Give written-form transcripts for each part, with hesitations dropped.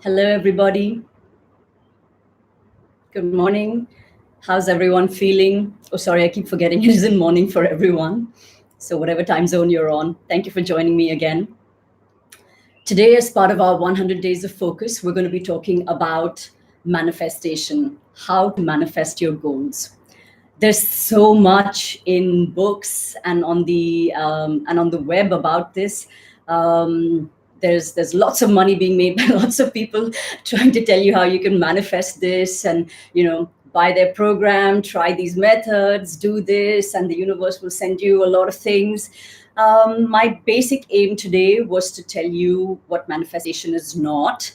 Hello, everybody. Good morning. How's everyone feeling? Oh, sorry, I keep forgetting it isn't morning for everyone. So, whatever time zone you're on, thank you for joining me again. Today, as part of our 100 Days of Focus, we're going to be talking about manifestation, how to manifest your goals. There's so much in books and on the web about this. There's lots of money being made by lots of people trying to tell you how you can manifest this, and buy their program, try these methods, do this, and the universe will send you a lot of things. My basic aim today was to tell you what manifestation is not,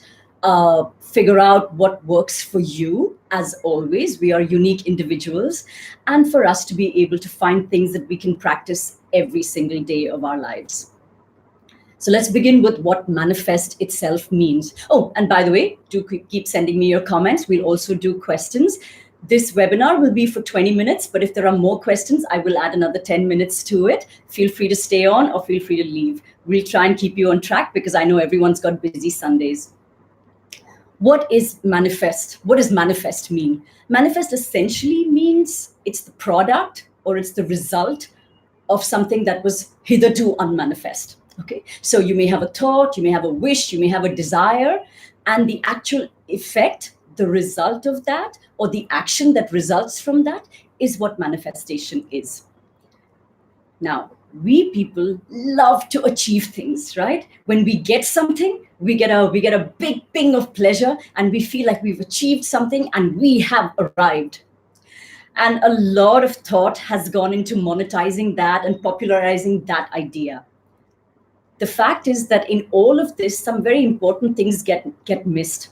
figure out what works for you. As always, we are unique individuals, and for us to be able to find things that we can practice every single day of our lives. So let's begin with what manifest itself means. Oh, and by the way, do keep sending me your comments. We'll also do questions. This webinar will be for 20 minutes, but if there are more questions, I will add another 10 minutes to it. Feel free to stay on or feel free to leave. We'll try and keep you on track because I know everyone's got busy Sundays. What is manifest? What does manifest mean? Manifest essentially means it's the product or it's the result of something that was hitherto unmanifest. Okay, so you may have a thought, you may have a wish, you may have a desire, and the actual effect, the result of that, or the action that results from that is what manifestation is. Now, we people love to achieve things, right? When we get something, we get a big ping of pleasure, and we feel like we've achieved something and we have arrived. And a lot of thought has gone into monetizing that and popularizing that idea. The fact is that in all of this, some very important things get missed.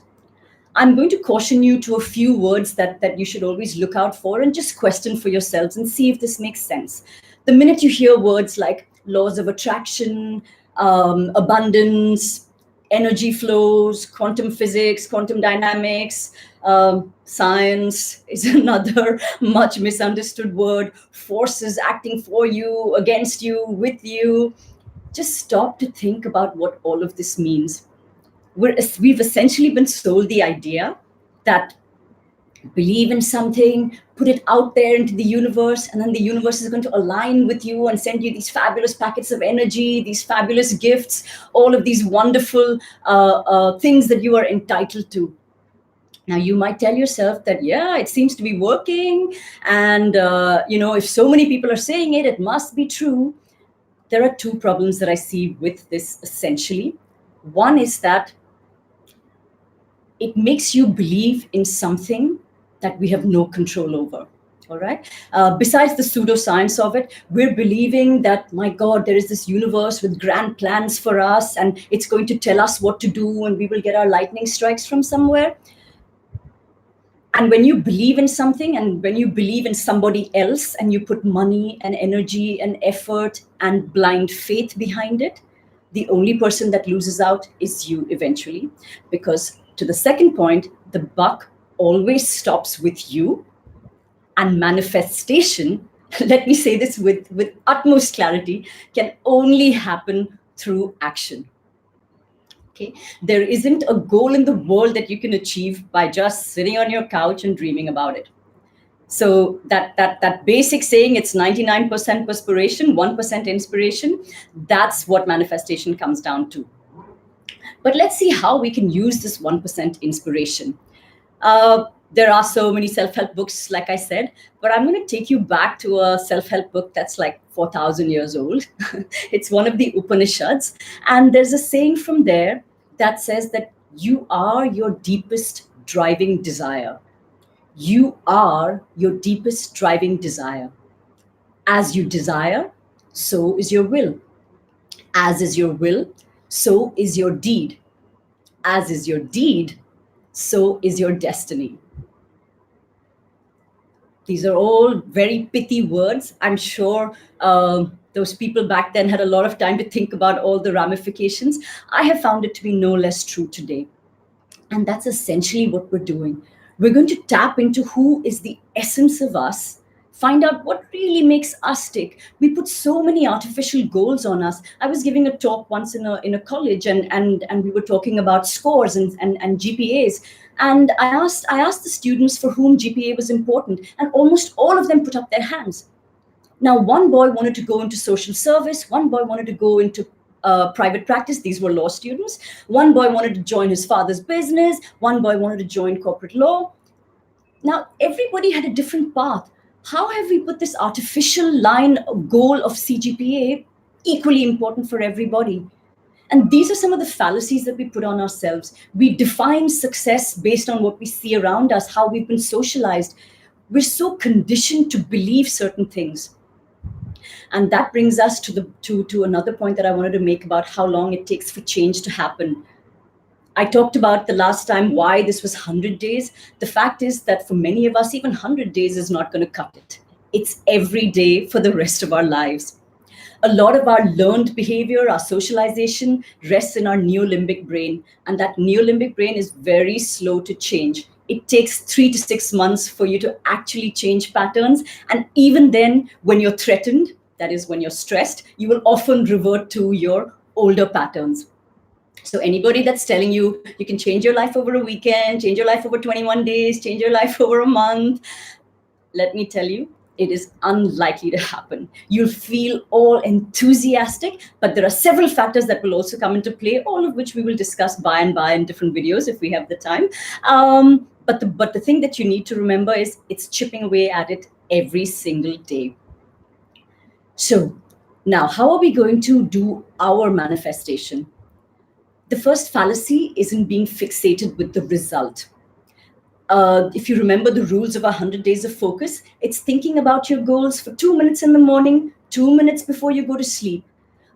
I'm going to caution you to a few words that you should always look out for and just question for yourselves and see if this makes sense. The minute you hear words like laws of attraction, abundance, energy flows, quantum physics, quantum dynamics, science is another much misunderstood word, forces acting for you, against you, with you, just stop to think about what all of this means. We've essentially been sold the idea that believe in something, put it out there into the universe, and then the universe is going to align with you and send you these fabulous packets of energy, these fabulous gifts, all of these wonderful things that you are entitled to. Now, you might tell yourself that, yeah, it seems to be working. And, if so many people are saying it, it must be true. There are two problems that I see with this essentially. One is that it makes you believe in something that we have no control over. All right. Besides the pseudoscience of it, we're believing that, my God, there is this universe with grand plans for us, and it's going to tell us what to do, and we will get our lightning strikes from somewhere. And when you believe in something and when you believe in somebody else and you put money and energy and effort and blind faith behind it, the only person that loses out is you eventually. Because to the second point, the buck always stops with you, and manifestation, let me say this with utmost clarity, can only happen through action. Okay, there isn't a goal in the world that you can achieve by just sitting on your couch and dreaming about it. So that basic saying, it's 99% perspiration, 1% inspiration, that's what manifestation comes down to. But let's see how we can use this 1% inspiration. There are so many self-help books, like I said, but I'm going to take you back to a self-help book that's like 4,000 years old. It's one of the Upanishads. And there's a saying from there that says that you are your deepest driving desire. You are your deepest driving desire. As you desire, so is your will. As is your will, so is your deed. As is your deed, so is your destiny. These are all very pithy words. I'm sure those people back then had a lot of time to think about all the ramifications. I have found it to be no less true today. And that's essentially what we're doing. We're going to tap into who is the essence of us Find out what really makes us tick. We put so many artificial goals on us. I was giving a talk once in a college, and we were talking about scores and GPAs. And I asked the students for whom GPA was important, and almost all of them put up their hands. Now, one boy wanted to go into social service, one boy wanted to go into private practice. These were law students. One boy wanted to join his father's business, one boy wanted to join corporate law. Now, everybody had a different path. How have we put this artificial line goal of CGPA equally important for everybody? And these are some of the fallacies that we put on ourselves. We define success based on what we see around us, how we've been socialized. We're so conditioned to believe certain things. And that brings us to another point that I wanted to make about how long it takes for change to happen. I talked about the last time why this was 100 days. The fact is that for many of us, even 100 days is not going to cut it. It's every day for the rest of our lives. A lot of our learned behavior, our socialization, rests in our neolimbic brain. And that neolimbic brain is very slow to change. It takes 3 to 6 months for you to actually change patterns. And even then, when you're threatened, that is, when you're stressed, you will often revert to your older patterns. So anybody that's telling you you can change your life over a weekend, change your life over 21 days, change your life over a month, let me tell you, it is unlikely to happen. You'll feel all enthusiastic, but there are several factors that will also come into play, all of which we will discuss by and by in different videos if we have the time. But the thing that you need to remember is it's chipping away at it every single day. So now, how are we going to do our manifestation? The first fallacy isn't being fixated with the result. If you remember the rules of 100 days of focus, it's thinking about your goals for 2 minutes in the morning, 2 minutes before you go to sleep.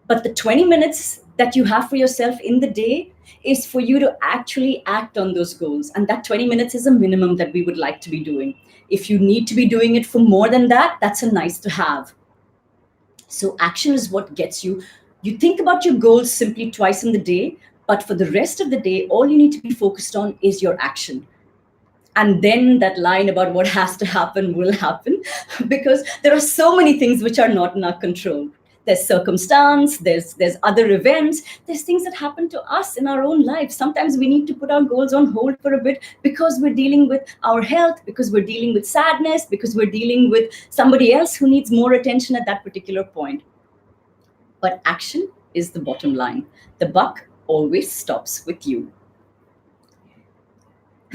But the 20 minutes that you have for yourself in the day is for you to actually act on those goals. And that 20 minutes is a minimum that we would like to be doing. If you need to be doing it for more than that, that's a nice to have. So action is what gets you. You think about your goals simply twice in the day, but for the rest of the day, all you need to be focused on is your action. And then that line about what has to happen will happen, because there are so many things which are not in our control. There's circumstance, there's other events, there's things that happen to us in our own life. Sometimes we need to put our goals on hold for a bit because we're dealing with our health, because we're dealing with sadness, because we're dealing with somebody else who needs more attention at that particular point. But action is the bottom line. The buck always stops with you.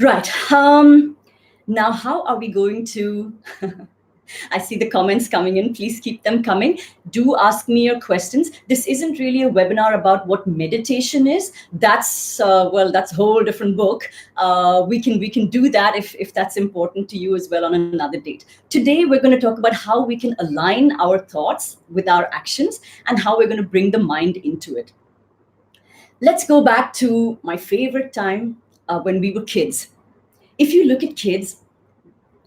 Right. Now, how are we going to... I see the comments coming in. Please keep them coming. Do ask me your questions. This isn't really a webinar about what meditation is. That's that's a whole different book. We can do that if that's important to you as well on another date. Today, we're going to talk about how we can align our thoughts with our actions and how we're going to bring the mind into it. Let's go back to my favorite time when we were kids. If you look at kids,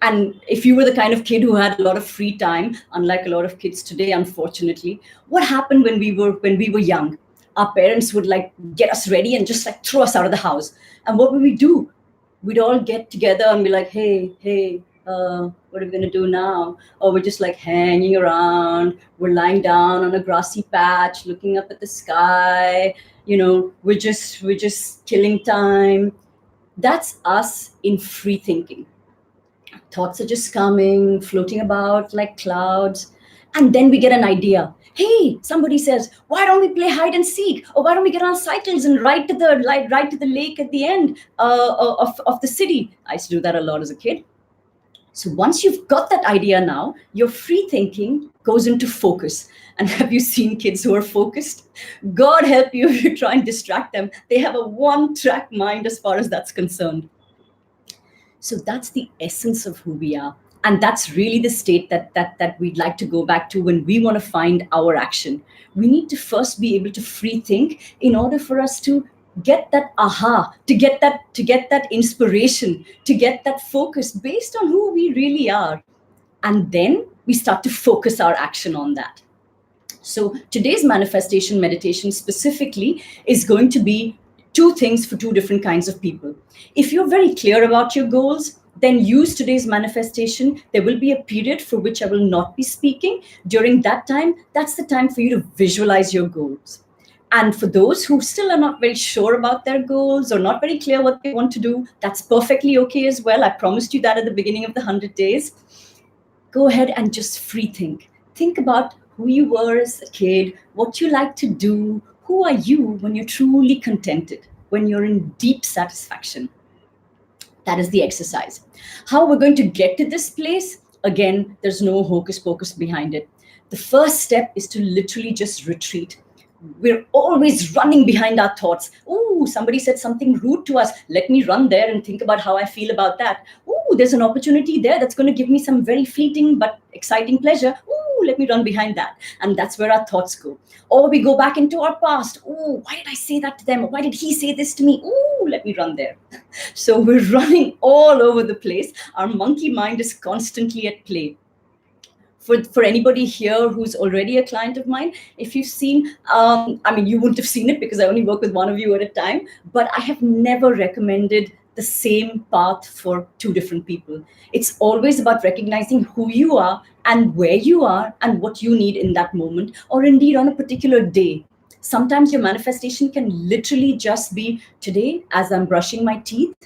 and if you were the kind of kid who had a lot of free time, unlike a lot of kids today, unfortunately, what happened when we were young? Our parents would like get us ready and just like throw us out of the house. And what would we do? We'd all get together and be like, hey, what are we gonna do now? Or we're just like hanging around. We're lying down on a grassy patch, looking up at the sky. We're just killing time. That's us in free thinking. Thoughts are just coming, floating about like clouds. And then we get an idea. Hey, somebody says, why don't we play hide and seek? Or why don't we get on cycles and ride to the lake at the end of the city? I used to do that a lot as a kid. So once you've got that idea now, your free thinking goes into focus. And have you seen kids who are focused? God help you if you try and distract them. They have a one-track mind as far as that's concerned. So that's the essence of who we are. And that's really the state that we'd like to go back to when we want to find our action. We need to first be able to free think in order for us to get that aha, to get that inspiration, to get that focus based on who we really are. And then we start to focus our action on that. So today's manifestation meditation specifically is going to be two things for two different kinds of people. If you're very clear about your goals, then use today's manifestation. There will be a period for which I will not be speaking. During that time, that's the time for you to visualize your goals. And for those who still are not very sure about their goals or not very clear what they want to do, that's perfectly okay as well. I promised you that at the beginning of the 100 days. Go ahead and just free think. Think about who you were as a kid, what you like to do, who are you when you're truly contented, when you're in deep satisfaction. That is the exercise. How we're going to get to this place, again, there's no hocus pocus behind it. The first step is to literally just retreat. We're always running behind our thoughts. Oh, somebody said something rude to us. Let me run there and think about how I feel about that. Oh, there's an opportunity there that's going to give me some very fleeting but exciting pleasure. Oh, let me run behind that. And that's where our thoughts go. Or we go back into our past. Oh, why did I say that to them? Or why did he say this to me? Oh, let me run there. So we're running all over the place. Our monkey mind is constantly at play. For anybody here who's already a client of mine, if you've seen, I mean, you wouldn't have seen it because I only work with one of you at a time, but I have never recommended the same path for two different people. It's always about recognizing who you are and where you are and what you need in that moment, or indeed on a particular day. Sometimes your manifestation can literally just be today, as I'm brushing my teeth,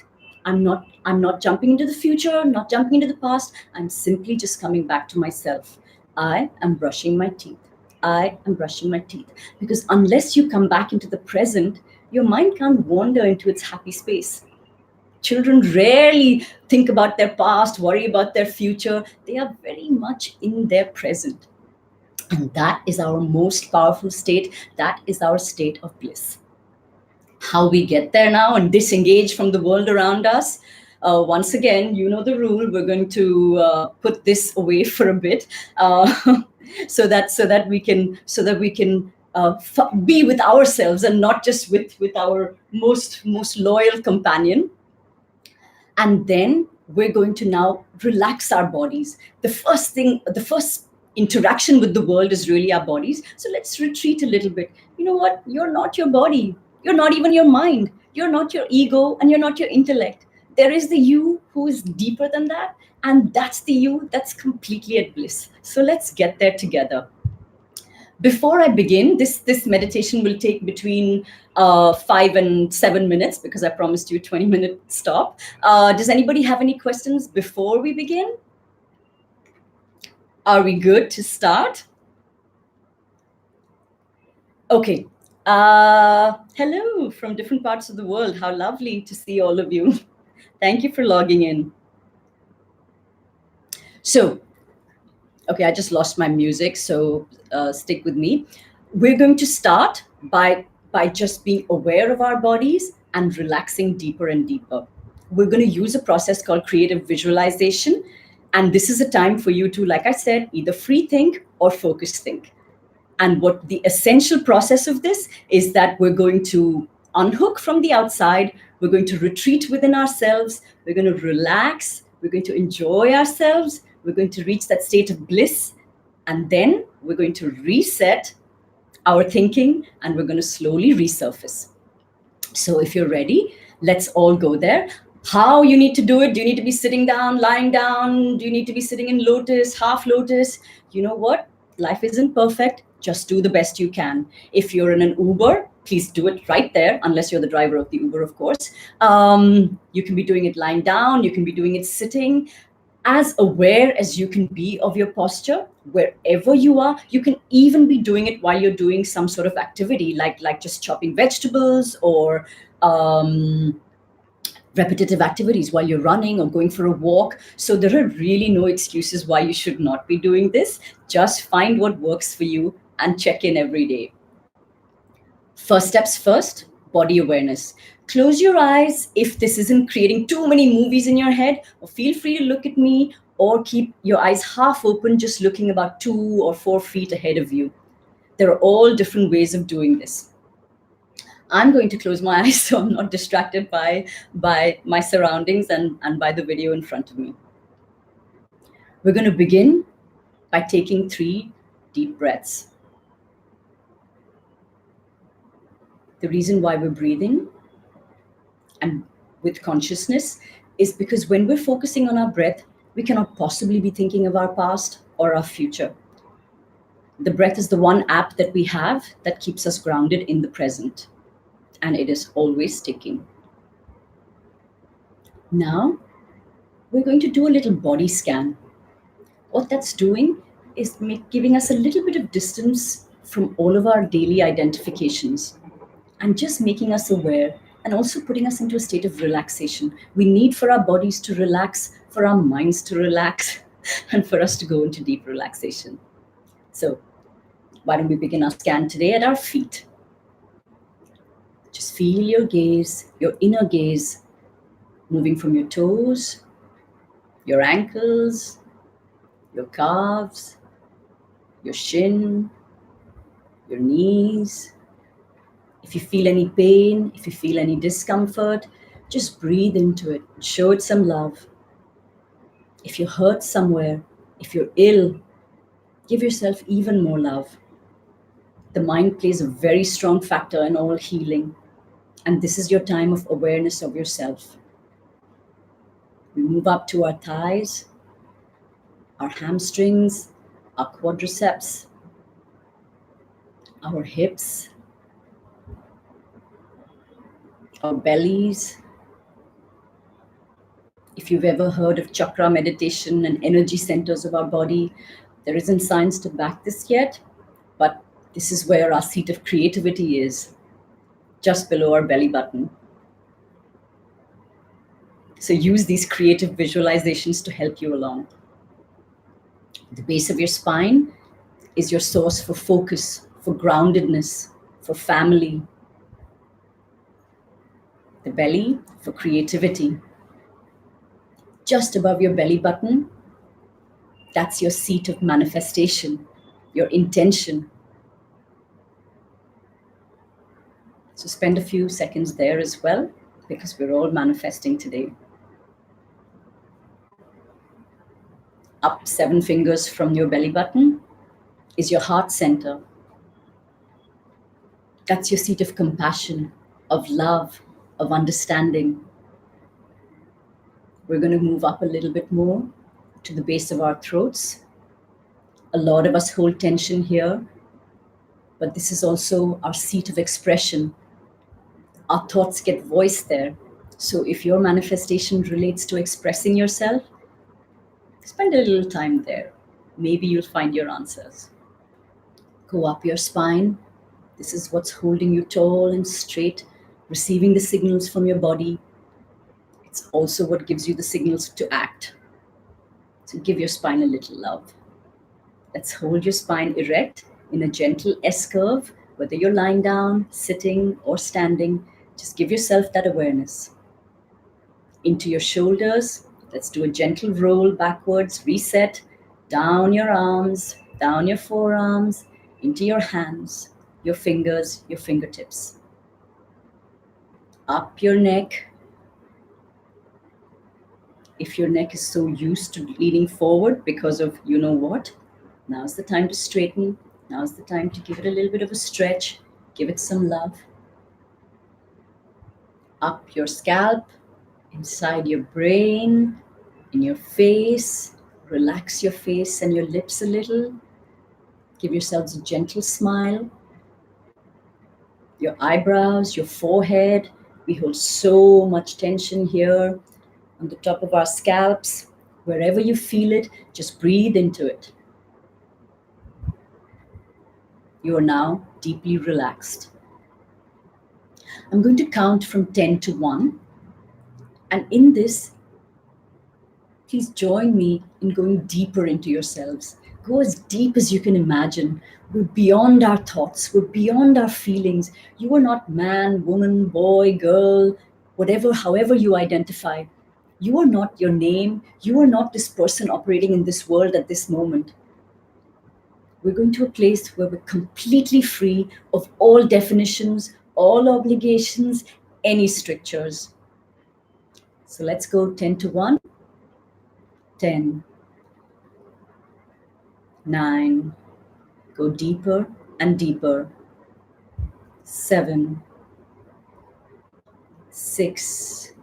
I'm not jumping into the future, not jumping into the past. I'm simply just coming back to myself. I am brushing my teeth. I am brushing my teeth. Because unless you come back into the present, your mind can't wander into its happy space. Children rarely think about their past, worry about their future. They are very much in their present. And that is our most powerful state. That is our state of bliss. How we get there now and disengage from the world around us. Once again, you know the rule. We're going to put this away for a bit, so that we can be with ourselves and not just with our most loyal companion. And then we're going to now relax our bodies. The first interaction with the world is really our bodies. So let's retreat a little bit. You know what? You're not your body. You're not even your mind. You're not your ego, and you're not your intellect. There is the you who is deeper than that, and that's the you that's completely at bliss. So let's get there together. Before I begin, this meditation will take between 5 and 7 minutes because I promised you a 20-minute stop. Does anybody have any questions before we begin? Are we good to start? Okay. Hello from different parts of the world. How lovely to see all of you. Thank you for logging in. So, okay, I just lost my music, so stick with me. We're going to start by just being aware of our bodies and relaxing deeper and deeper. We're going to use a process called creative visualization. And this is a time for you to, like I said, either free think or focus think. And what the essential process of this is that we're going to unhook from the outside. We're going to retreat within ourselves. We're going to relax. We're going to enjoy ourselves. We're going to reach that state of bliss. And then we're going to reset our thinking and we're going to slowly resurface. So if you're ready, let's all go there. How you need to do it? Do you need to be sitting down, lying down? Do you need to be sitting in lotus, half lotus? You know what? Life isn't perfect. Just do the best you can. If you're in an Uber, please do it right there, unless you're the driver of the Uber, of course. You can be doing it lying down. You can be doing it sitting. As aware as you can be of your posture, wherever you are. You can even be doing it while you're doing some sort of activity, like just chopping vegetables or repetitive activities while you're running or going for a walk. So there are really no excuses why you should not be doing this. Just find what works for you and check in every day. First steps first, body awareness. Close your eyes if this isn't creating too many movies in your head, or feel free to look at me or keep your eyes half open, just looking about 2 or 4 feet ahead of you. There are all different ways of doing this. I'm going to close my eyes so I'm not distracted by my surroundings and by the video in front of me. We're going to begin by taking 3 deep breaths. The reason why we're breathing and with consciousness is because when we're focusing on our breath, we cannot possibly be thinking of our past or our future. The breath is the one app that we have that keeps us grounded in the present, and it is always ticking. Now, we're going to do a little body scan. What that's doing is giving us a little bit of distance from all of our daily identifications and just making us aware and also putting us into a state of relaxation. We need for our bodies to relax, for our minds to relax, and for us to go into deep relaxation. So, why don't we begin our scan today at our feet? Just feel your gaze, your inner gaze, moving from your toes, your ankles, your calves, your shin, your knees. If you feel any pain, if you feel any discomfort, just breathe into it. Show it some love. If you're hurt somewhere, if you're ill, give yourself even more love. The mind plays a very strong factor in all healing, and this is your time of awareness of yourself. We move up to our thighs, our hamstrings, our quadriceps, our hips, our bellies. If you've ever heard of chakra meditation and energy centers of our body, there isn't science to back this yet, but this is where our seat of creativity is, just below our belly button. So use these creative visualizations to help you along. The base of your spine is your source for focus, for groundedness, for family. The belly for creativity. Just above your belly button, that's your seat of manifestation, your intention. So spend a few seconds there as well, because we're all manifesting today. Up 7 fingers from your belly button is your heart center. That's your seat of compassion, of love, of understanding. We're going to move up a little bit more to the base of our throats. A lot of us hold tension here, but this is also our seat of expression. Our thoughts get voiced there. So if your manifestation relates to expressing yourself, spend a little time there. Maybe you'll find your answers. Go up your spine. This is what's holding you tall and straight, receiving the signals from your body. It's also what gives you the signals to act. So give your spine a little love. Let's hold your spine erect in a gentle S curve, whether you're lying down, sitting, or standing. Just give yourself that awareness. Into your shoulders. Let's do a gentle roll backwards, reset, down your arms, down your forearms, into your hands, your fingers, your fingertips. Up your neck. If your neck is so used to leaning forward because of you know what, now's the time to straighten. Now's the time to give it a little bit of a stretch. Give it some love. Up your scalp, inside your brain, in your face. Relax your face and your lips a little. Give yourselves a gentle smile. Your eyebrows, your forehead. We hold so much tension here on the top of our scalps. Wherever you feel it, just breathe into it. You are now deeply relaxed. I'm going to count from 10 to 1. And in this, please join me in going deeper into yourselves. Go as deep as you can imagine. We're beyond our thoughts. We're beyond our feelings. You are not man, woman, boy, girl, whatever, however you identify. You are not your name. You are not this person operating in this world at this moment. We're going to a place where we're completely free of all definitions, all obligations, any strictures. So let's go 10 to 1. 10, 9, go deeper and deeper. 7, 6,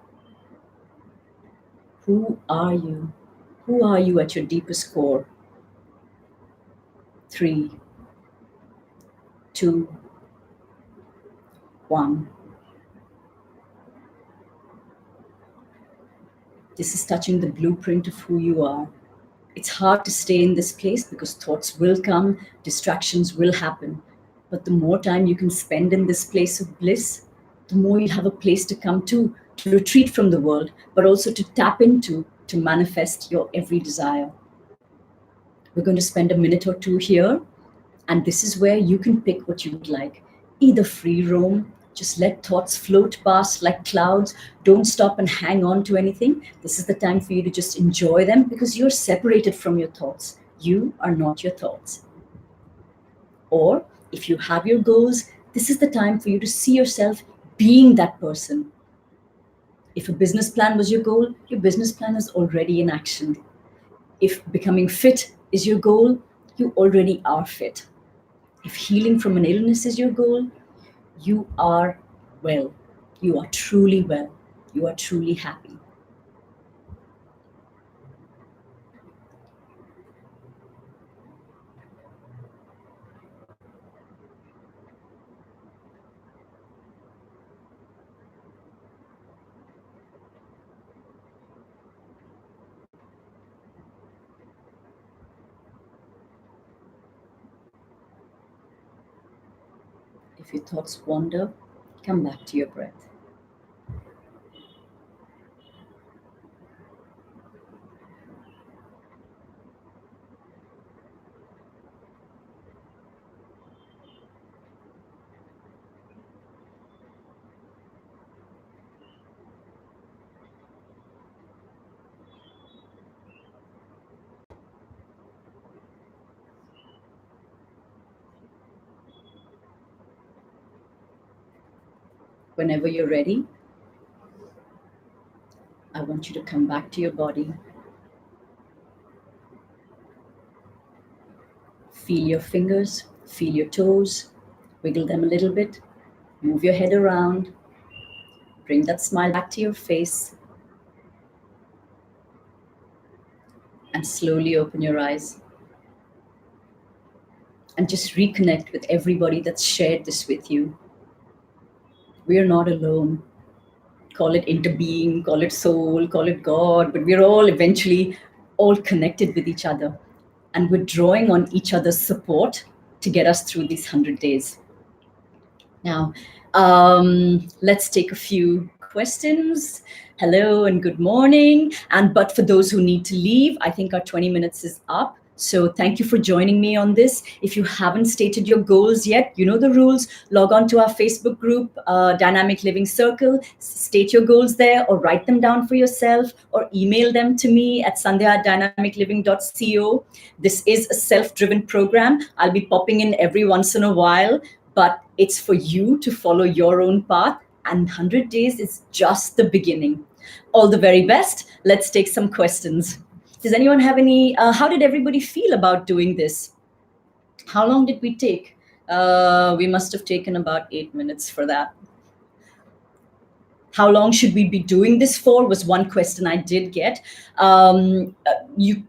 Who are you? Who are you at your deepest core? Three, two, one. This is touching the blueprint of who you are. It's hard to stay in this place because thoughts will come, distractions will happen. But the more time you can spend in this place of bliss, the more you'll have a place to come to retreat from the world, but also to tap into, to manifest your every desire. We're going to spend a minute or two here, and this is where you can pick what you would like. Either free roam, just let thoughts float past like clouds. Don't stop and hang on to anything. This is the time for you to just enjoy them because you're separated from your thoughts. You are not your thoughts. Or if you have your goals, this is the time for you to see yourself being that person. If a business plan was your goal, your business plan is already in action. If becoming fit is your goal, you already are fit. If healing from an illness is your goal, you are well. You are truly well. You are truly happy. If your thoughts wander, come back to your breath. Whenever you're ready, I want you to come back to your body. Feel your fingers, feel your toes, wiggle them a little bit, move your head around, bring that smile back to your face, and slowly open your eyes. And just reconnect with everybody that's shared this with you. We are not alone. Call it interbeing, call it soul, call it God, but we're all eventually all connected with each other. And we're drawing on each other's support to get us through these 100 days. Now, let's take a few questions. Hello and good morning. But for those who need to leave, I think our 20 minutes is up. So thank you for joining me on this. If you haven't stated your goals yet, you know the rules. Log on to our Facebook group, Dynamic Living Circle. State your goals there or write them down for yourself or email them to me at sandhya@dynamicliving.co. This is a self-driven program. I'll be popping in every once in a while, but it's for you to follow your own path, and 100 days is just the beginning. All the very best. Let's take some questions. Does anyone have any? How did everybody feel about doing this? How long did we take? We must have taken about 8 minutes for that. How long should we be doing this for was one question I did get. You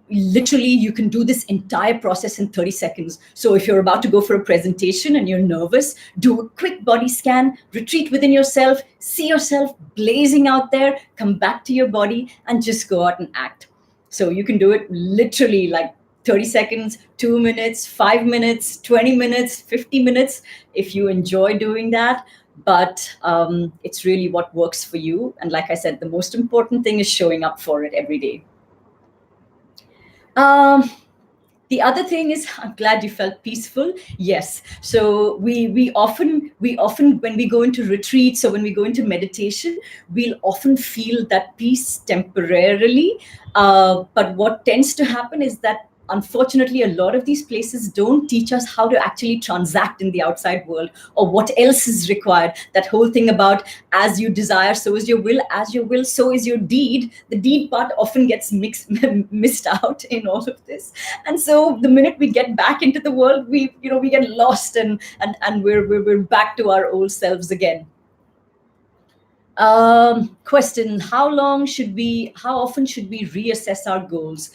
can do this entire process in 30 seconds. So if you're about to go for a presentation and you're nervous, do a quick body scan, retreat within yourself, see yourself blazing out there, come back to your body and just go out and act. So you can do it literally like 30 seconds, 2 minutes, 5 minutes, 20 minutes, 50 minutes, if you enjoy doing that. But it's really what works for you. And like I said, the most important thing is showing up for it every day. The other thing is, I'm glad you felt peaceful. Yes. So we often when we go into retreats or when we go into meditation, we'll often feel that peace temporarily. But what tends to happen is that unfortunately, a lot of these places don't teach us how to actually transact in the outside world or what else is required. That whole thing about as you desire, so is your will, as your will, so is your deed. The deed part often gets missed out in all of this. And so the minute we get back into the world, we get lost and we're back to our old selves again. Question: how often should we reassess our goals?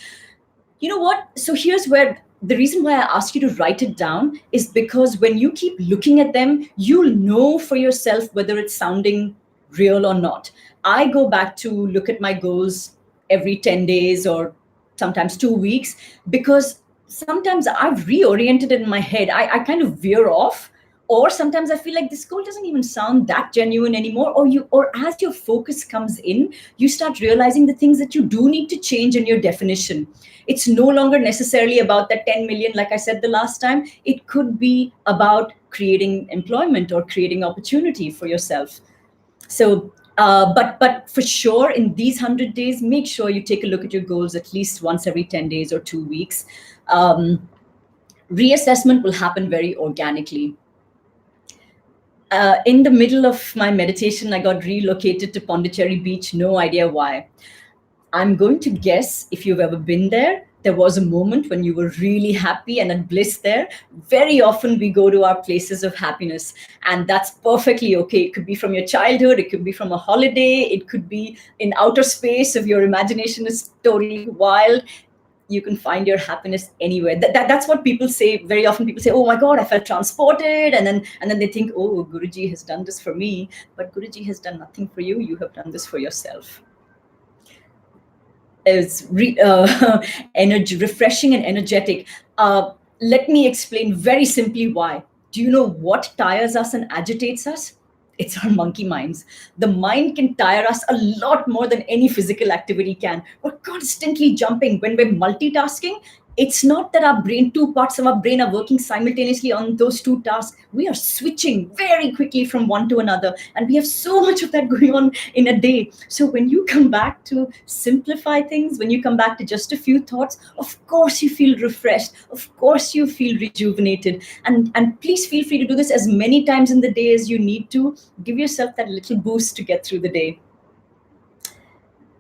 You know what? So here's where the reason why I ask you to write it down is because when you keep looking at them, you'll know for yourself whether it's sounding real or not. I go back to look at my goals every 10 days or sometimes 2 weeks, because sometimes I've reoriented it in my head. I kind of veer off, or sometimes I feel like this goal doesn't even sound that genuine anymore, or as your focus comes in, you start realizing the things that you do need to change in your definition. It's no longer necessarily about that 10 million, like I said the last time. It could be about creating employment or creating opportunity for yourself. So, but for sure, in these 100 days, make sure you take a look at your goals at least once every 10 days or 2 weeks. Um, Reassessment will happen very organically. In the middle of my meditation, I got relocated to Pondicherry Beach. No idea why. I'm going to guess if you've ever been there, there was a moment when you were really happy and at bliss there. Very often we go to our places of happiness, and that's perfectly okay. It could be from your childhood, it could be from a holiday, it could be in outer space if your imagination is totally wild. You can find your happiness anywhere. That's what people say. Very often people say, oh my God, I felt transported. And then they think, oh, Guruji has done this for me. But Guruji has done nothing for you. You have done this for yourself. Is energy, refreshing and energetic. Let me explain very simply why. Do you know what tires us and agitates us? It's our monkey minds. The mind can tire us a lot more than any physical activity can. We're constantly jumping. When we're multitasking, it's not that our brain, two parts of our brain are working simultaneously on those two tasks. We are switching very quickly from one to another. And we have so much of that going on in a day. So when you come back to simplify things, when you come back to just a few thoughts, of course you feel refreshed. Of course you feel rejuvenated. And please feel free to do this as many times in the day as you need to. Give yourself that little boost to get through the day.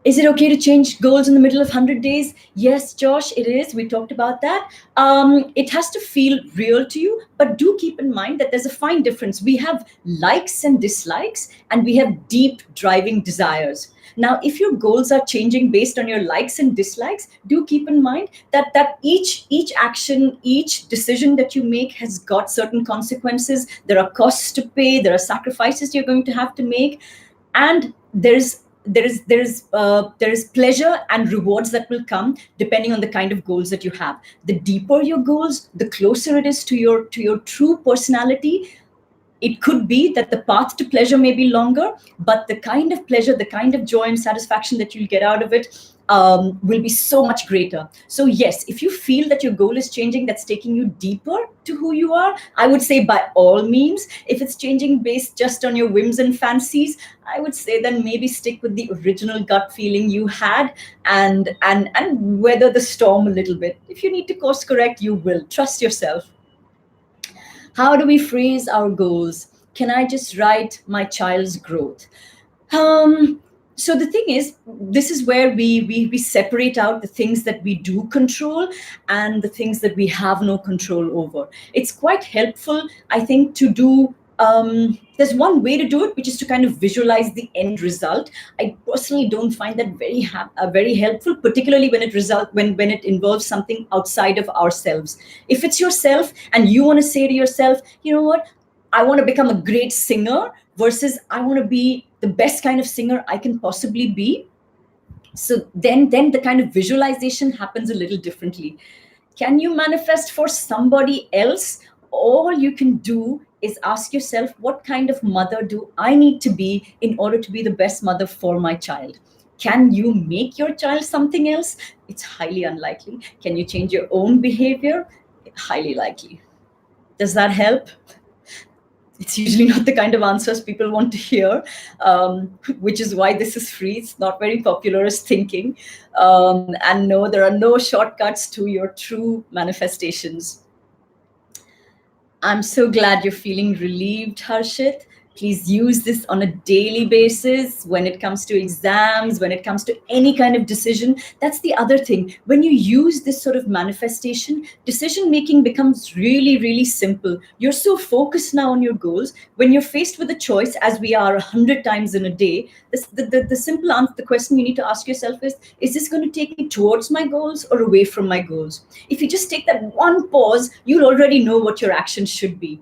Is it okay to change goals in the middle of 100 days? Yes, Josh, it is. We talked about that. It has to feel real to you, but do keep in mind that there's a fine difference. We have likes and dislikes, and we have deep driving desires. Now, if your goals are changing based on your likes and dislikes, do keep in mind that each action, each decision that you make has got certain consequences. There are costs to pay. There are sacrifices you're going to have to make, and there is pleasure and rewards that will come depending on the kind of goals that you have. The deeper your goals, the closer it is to your true personality. It could be that the path to pleasure may be longer, but the kind of pleasure, the kind of joy and satisfaction that you'll get out of it will be so much greater. So, yes, if you feel that your goal is changing, that's taking you deeper to who you are, I would say by all means. If it's changing based just on your whims and fancies, I would say then maybe stick with the original gut feeling you had, and weather the storm a little bit. If you need to course correct, you will. Trust yourself. How do we phrase our goals? Can I just write my child's growth? Um, so the thing is, this is where we separate out the things that we do control and the things that we have no control over. It's quite helpful, I think, to do. There's one way to do it, which is to kind of visualize the end result. I personally don't find that very helpful, particularly when it involves something outside of ourselves. If it's yourself and you want to say to yourself, you know what, I want to become a great singer versus I want to be the best kind of singer I can possibly be. So then the kind of visualization happens a little differently. Can you manifest for somebody else? All you can do is ask yourself, what kind of mother do I need to be in order to be the best mother for my child? Can you make your child something else? It's highly unlikely. Can you change your own behavior? Highly likely. Does that help? It's usually not the kind of answers people want to hear, which is why this is free. It's not very popular as thinking. And no, there are no shortcuts to your true manifestations. I'm so glad you're feeling relieved, Harshit. Please use this on a daily basis when it comes to exams, when it comes to any kind of decision. That's the other thing. When you use this sort of manifestation, decision making becomes really, really simple. You're so focused now on your goals. When you're faced with a choice, as we are 100 times in a day, the simple answer, the question you need to ask yourself is this going to take me towards my goals or away from my goals? If you just take that one pause, you'll already know what your actions should be.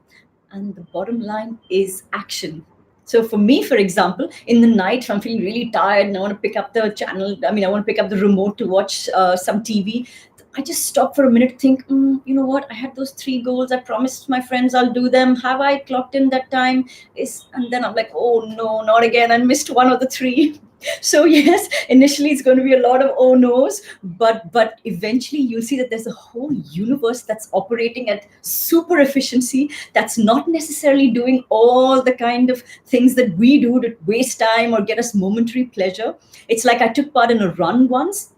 And the bottom line is action. So for me, for example, in the night, if I'm feeling really tired and I want to pick up the channel, I want to pick up the remote to watch some TV, I just stop for a minute, think, you know what? I had those 3 goals. I promised my friends I'll do them. Have I clocked in that time? And then I'm like, oh no, not again. I missed one of the 3. So yes, initially it's going to be a lot of oh no's, but eventually you'll see that there's a whole universe that's operating at super efficiency, that's not necessarily doing all the kind of things that we do to waste time or get us momentary pleasure. It's like I took part in a run once,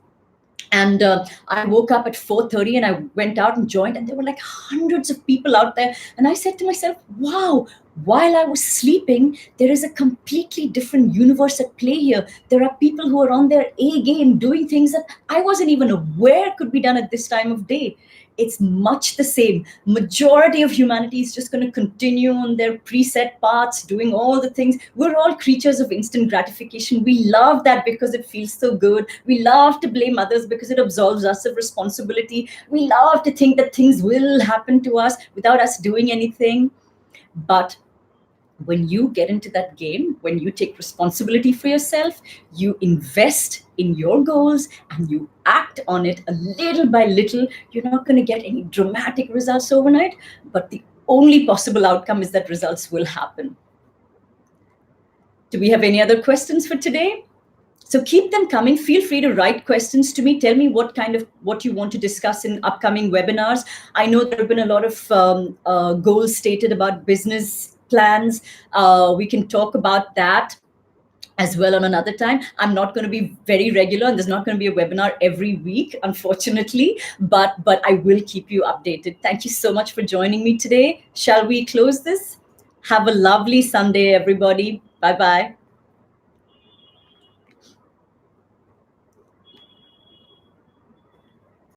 and I woke up at 4:30 and I went out and joined, and there were like hundreds of people out there. And I said to myself, wow, while I was sleeping, there is a completely different universe at play here. There are people who are on their A game doing things that I wasn't even aware could be done at this time of day. It's much the same. Majority of humanity is just going to continue on their preset paths, doing all the things. We're all creatures of instant gratification. We love that because it feels so good. We love to blame others because it absolves us of responsibility. We love to think that things will happen to us without us doing anything. But when you get into that game, when you take responsibility for yourself, you invest in your goals and you act on it a little by little, you're not going to get any dramatic results overnight, but the only possible outcome is that results will happen. Do we have any other questions for today? So keep them coming. Feel free to write questions to me. Tell me what you want to discuss in upcoming webinars. I know there have been a lot of goals stated about business plans. We can talk about that as well on another time. I'm not going to be very regular, and there's not going to be a webinar every week, unfortunately, but I will keep you updated. Thank you so much for joining me today. Shall we close this? Have a lovely Sunday, everybody. Bye-bye.